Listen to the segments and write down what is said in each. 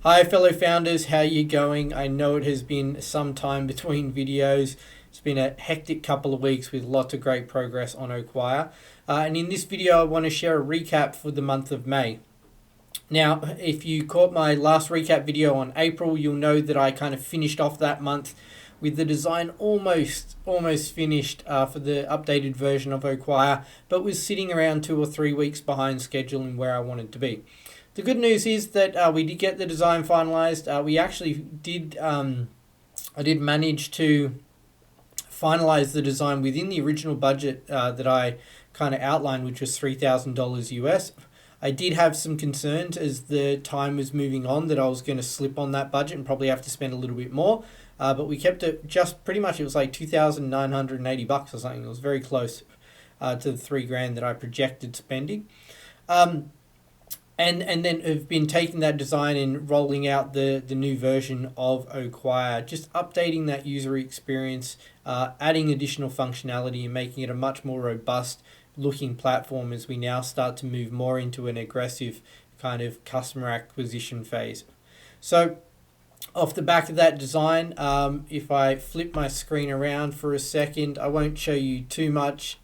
Hi fellow founders, how you going? I know it has been some time between videos. It's been a hectic couple of weeks with lots of great progress on Oqire. And in this video, I want to share a recap for the month of May. Now, if you caught my last recap video on April, you'll know that I kind of finished off that month with the design almost finished for the updated version of Oqire, but was sitting around 2 or 3 weeks behind schedule and where I wanted to be. The good news is that we did get the design finalized. We actually did, I did manage to finalize the design within the original budget that I kind of outlined, which was $3,000 US. I did have some concerns as the time was moving on that I was going to slip on that budget and probably have to spend a little bit more. But we kept it just pretty much, it was like $2,980 or something. It was very close to the $3,000 that I projected spending. And then have been taking that design and rolling out the new version of Oqire, just updating that user experience, adding additional functionality and making it a much more robust looking platform as we now start to move more into an aggressive kind of customer acquisition phase. So off the back of that design, if I flip my screen around for a second, I won't show you too much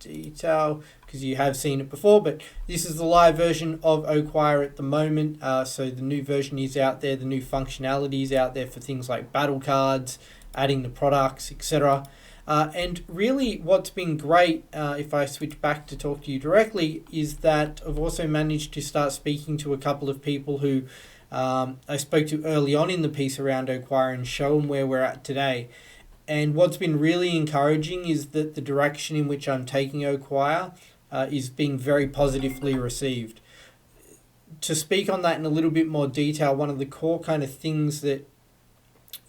detail because you have seen it before, but this is the live version of Oqire at the moment. So the new version is out there, the new functionality is out there for things like battle cards, adding the products, etc. And really what's been great, if I switch back to talk to you directly, is that I've also managed to start speaking to a couple of people who I spoke to early on in the piece around Oqire and show them where we're at today. And what's been really encouraging is that the direction in which I'm taking Oqire is being very positively received. To speak on that in a little bit more detail, one of the core kind of things that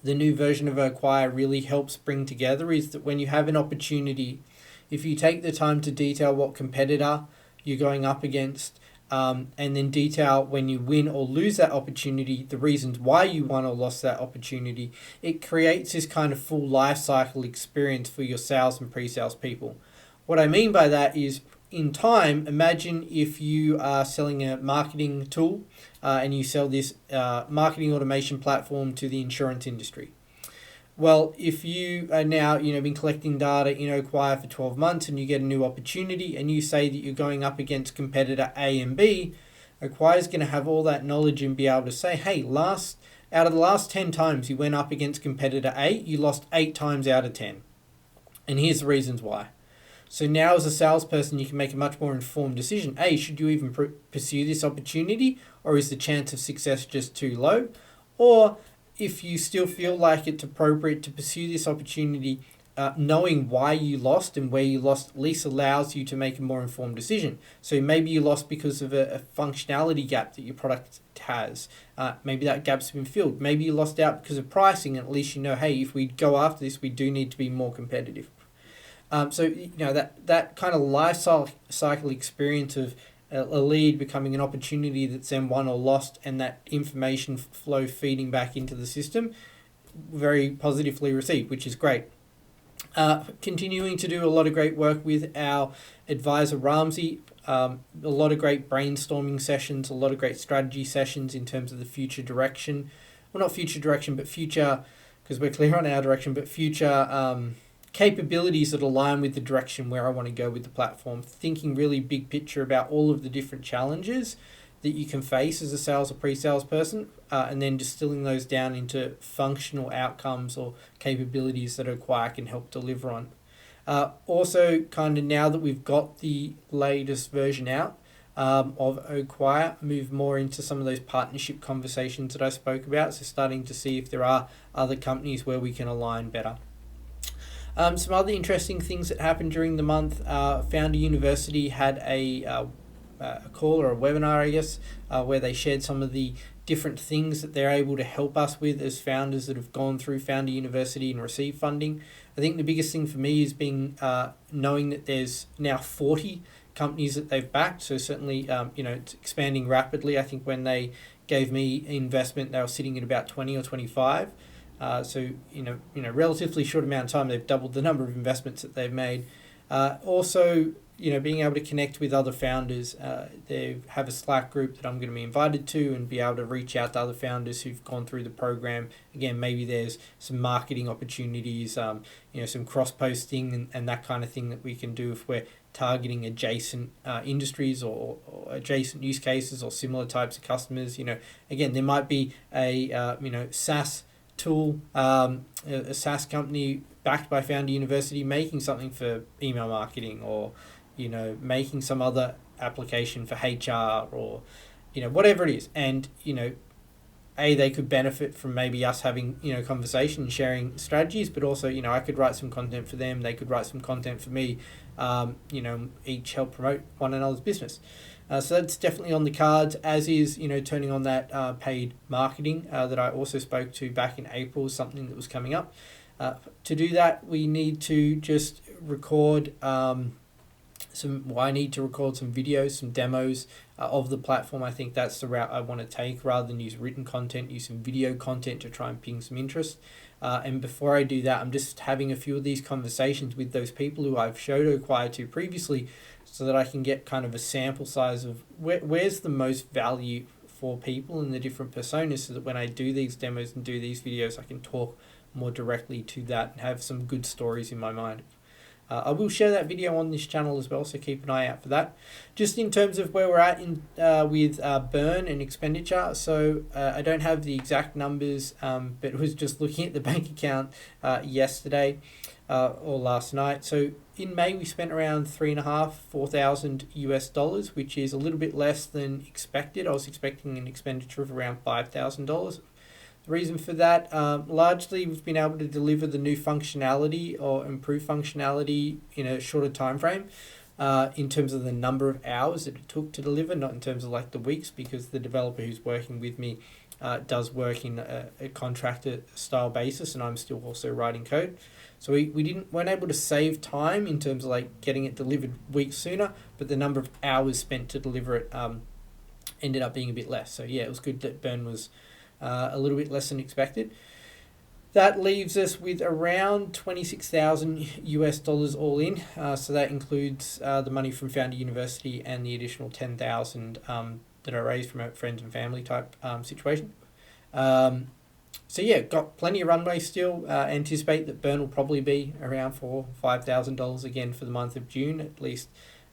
the new version of Oqire really helps bring together is that when you have an opportunity, if you take the time to detail what competitor you're going up against, and then detail when you win or lose that opportunity, the reasons why you won or lost that opportunity, it creates this kind of full life cycle experience for your sales and pre-sales people. What I mean by that is, in time, imagine if you are selling a marketing tool and you sell this marketing automation platform to the insurance industry. Well, if you are now, been collecting data in Oqire for 12 months and you get a new opportunity and you say that you're going up against competitor A and B, Oqire is going to have all that knowledge and be able to say, hey, out of the last 10 times you went up against competitor A, you lost 8 times out of 10. And here's the reasons why. So now as a salesperson, you can make a much more informed decision. A, should you even pursue this opportunity, or is the chance of success just too low? Or if you still feel like it's appropriate to pursue this opportunity, knowing why you lost and where you lost at least allows you to make a more informed decision. So maybe you lost because of a functionality gap that your product has. Maybe that gap's been filled. Maybe you lost out because of pricing, and at least you know, hey, if we go after this, we do need to be more competitive. So that kind of life cycle experience of a lead becoming an opportunity that's then won or lost, and that information flow feeding back into the system, very positively received, which is great. Continuing to do a lot of great work with our advisor Ramsey, a lot of great brainstorming sessions, a lot of great strategy sessions in terms of the future direction. Well, not future direction, but future, because we're clear on our direction, but future capabilities that align with the direction where I want to go with the platform, thinking really big picture about all of the different challenges that you can face as a sales or pre-sales person, and then distilling those down into functional outcomes or capabilities that Oqire can help deliver on. Also, kind of now that we've got the latest version out of Oqire, move more into some of those partnership conversations that I spoke about, so starting to see if there are other companies where we can align better. Some other interesting things that happened during the month. Founder University had a call or a webinar, I guess, where they shared some of the different things that they're able to help us with as founders that have gone through Founder University and received funding. I think the biggest thing for me is knowing that there's now 40 companies that they've backed. So certainly, it's expanding rapidly. I think when they gave me investment, they were sitting at about 20 or 25. So relatively short amount of time, they've doubled the number of investments that they've made. Also, being able to connect with other founders. They have a Slack group that I'm going to be invited to, and be able to reach out to other founders who've gone through the program. Again, maybe there's some marketing opportunities, some cross-posting and that kind of thing that we can do if we're targeting adjacent industries or adjacent use cases or similar types of customers. Again, there might be a SaaS tool, a SaaS company backed by Founder University making something for email marketing, or making some other application for HR, or whatever it is. And they could benefit from maybe us having conversation and sharing strategies, but also I could write some content for them, they could write some content for me, each help promote one another's business. So that's definitely on the cards, as is turning on that paid marketing that I also spoke to back in April, something that was coming up. To do that, we need to just record I need to record some videos, some demos of the platform. I think that's the route I want to take, rather than use written content, use some video content to try and ping some interest. And before I do that, I'm just having a few of these conversations with those people who I've showed Oqire to previously, so that I can get kind of a sample size of where's the most value for people in the different personas, so that when I do these demos and do these videos, I can talk more directly to that and have some good stories in my mind. I will share that video on this channel as well, so keep an eye out for that. Just in terms of where we're at with burn and expenditure, so I don't have the exact numbers, but was just looking at the bank account yesterday or last night. So in May, we spent around $3,500-4,000 which is a little bit less than expected. I was expecting an expenditure of around $5,000. The reason for that, largely we've been able to deliver the new functionality or improve functionality in a shorter time frame, in terms of the number of hours that it took to deliver, not in terms of like the weeks, because the developer who's working with me does work in a contractor style basis, and I'm still also writing code. So we weren't able to save time in terms of like getting it delivered weeks sooner, but the number of hours spent to deliver it ended up being a bit less. So yeah, it was good that burn was a little bit less than expected. That leaves us with around $26,000 all in. So that includes the money from Founder University and the additional $10,000 that I raised from a friends and family type situation. So yeah, got plenty of runway still. Anticipate that burn will probably be around $4,000-5,000 again for the month of June, at least,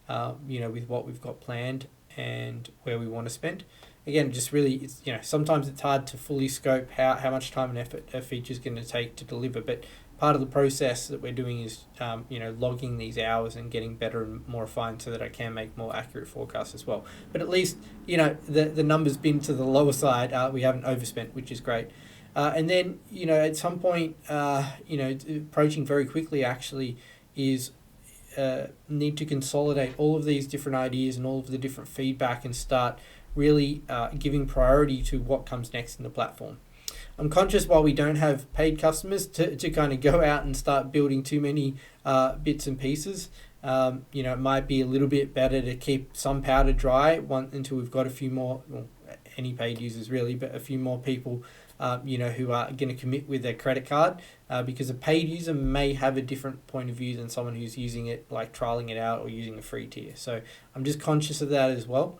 with what we've got planned and where we want to spend. Again, just really, it's, sometimes it's hard to fully scope how much time and effort a feature is going to take to deliver, but part of the process that we're doing is, logging these hours and getting better and more refined, so that I can make more accurate forecasts as well. But at least, the number's been to the lower side. We haven't overspent, which is great. And then, at some point, approaching very quickly actually is need to consolidate all of these different ideas and all of the different feedback and start really giving priority to what comes next in the platform. I'm conscious, while we don't have paid customers, to kind of go out and start building too many bits and pieces. It might be a little bit better to keep some powder dry until we've got a few more, any paid users really, but a few more people who are going to commit with their credit card, because a paid user may have a different point of view than someone who's using it, like trialing it out or using a free tier. So I'm just conscious of that as well,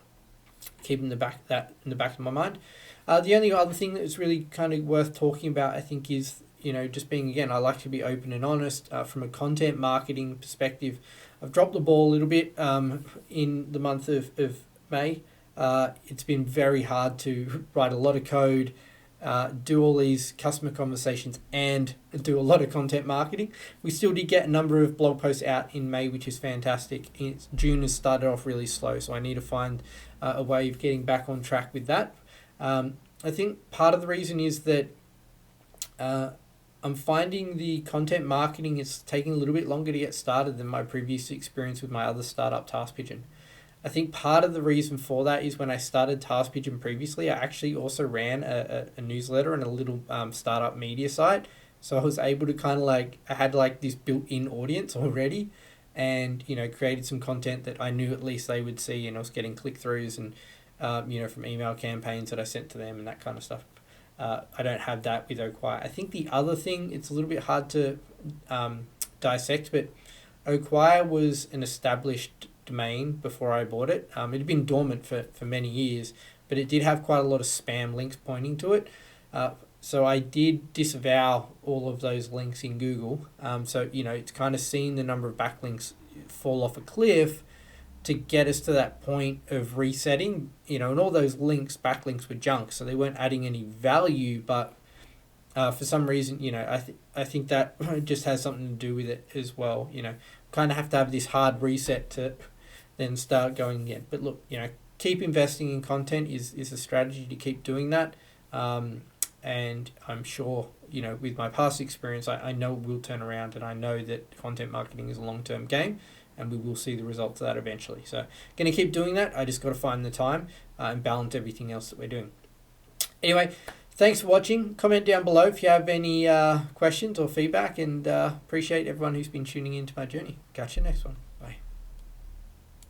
keeping that in the back of my mind. The only other thing that's really kind of worth talking about, I think, is just being, again, I like to be open and honest. From a content marketing perspective, I've dropped the ball a little bit in the month of May. It's been very hard to write a lot of code, do all these customer conversations, and do a lot of content marketing. We still did get a number of blog posts out in May, which is fantastic. June has started off really slow, so I need to find a way of getting back on track with that. I think part of the reason is that I'm finding the content marketing is taking a little bit longer to get started than my previous experience with my other startup, Task Pigeon. I think part of the reason for that is when I started Task Pigeon previously, I actually also ran a newsletter and a little startup media site. So I was able to kind of I had this built-in audience already, and created some content that I knew at least they would see, and I was getting click-throughs and from email campaigns that I sent to them and that kind of stuff. I don't have that with Oqire. I think the other thing, it's a little bit hard to dissect, but Oqire was an established domain before I bought it. It had been dormant for many years, but it did have quite a lot of spam links pointing to it. So I did disavow all of those links in Google. So, it's kind of seen the number of backlinks fall off a cliff to get us to that point of resetting, and all those backlinks were junk. So they weren't adding any value, but for some reason, I think that just has something to do with it as well. Kind of have to have this hard reset to then start going again. But look, keep investing in content is a strategy to keep doing that. And I'm sure, with my past experience, I know it will turn around, and I know that content marketing is a long-term game, and we will see the results of that eventually. So going to keep doing that. I just got to find the time and balance everything else that we're doing. Anyway, thanks for watching. Comment down below if you have any questions or feedback, and appreciate everyone who's been tuning into my journey. Catch you next one.